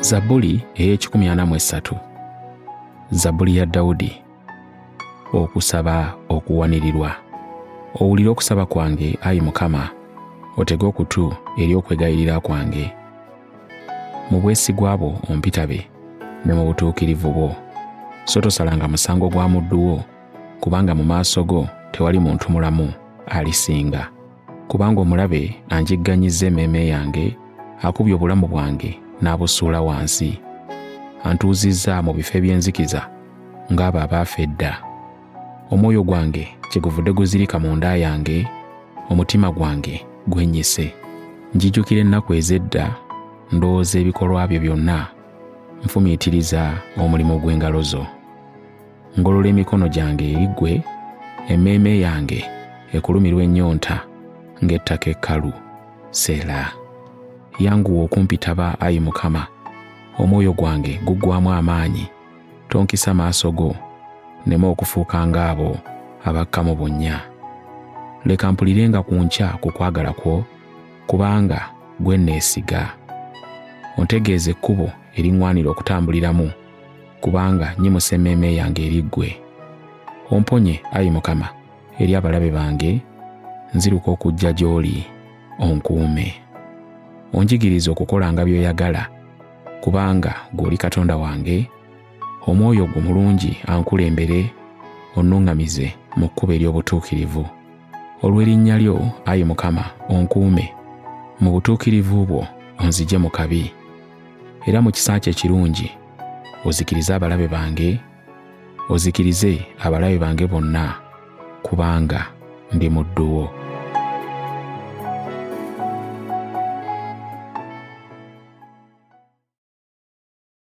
Zabbuli Ey'ekikumi. Zabbuli ya Dawudi. Okusaba okuwanirirwa. Owulire okusaba kwange, Ayi Mukama, otege okutu eri okwegayirira kwange. Mu bwesigwa bwo ompitabe, ne mu butuukirivu bwo. So tosalanga musango gwa muddu wo, kubanga mu maaso go tewali muntu mulamu alisinga. Kubanga omulabe anjigganyizza emmeeme yange, akubye obulamu bwange n'abusuula wansi. Antuuzizza mu bifo eby'enzikiza ng'abo abaafa edda. Omwoyo gwange kyeguvudde guzirika mu nda yange, omutima gwange gwennyise. Njijjukira ennaku ez'edda, ndowooza ebikolwa byo byonna, nfumiitiriza omulimu gw'engalo zo. Ngolola emikono gyange eri ggwe, emmeeme yange ekulumirwa ennyonta ng'ettaka ekkalu. Seera. Yanguwa okumpitaba, Ayi Mukama, omwoyo gwange guggwaamu amaanyi. Tonkisa maaso go, nneme okufuuka ng'abo abakka mu bunnya. Leka mpulirenga ku nkya ku kwagala kwo, kubanga gwe nneesiga. Ontegeeze ekkubo eriŋŋwanira okutambuliramu, kubanga nnyimusa emmeeme yange eri ggwe. Omponye, Ayi Mukama, eri abalabe bange, nziruka okujja gy'oli, onkuume. Onjigirize okukolanga by'oyagala, kubanga gw'oli Katonda wange. Omwoyo gwo mulungi ankulembere, onnuŋŋamize mu kkubo ery'obutuukirivu. Olw'erinnya lyo, Ayi Mukama, onkuume. Mu butuukirivu bwo onzigye mu kabi. Era mu kisa kye ekirungi ozikirize abalabe bange, ozikirize abalabe bange bonna, kubanga ndi muddu wo.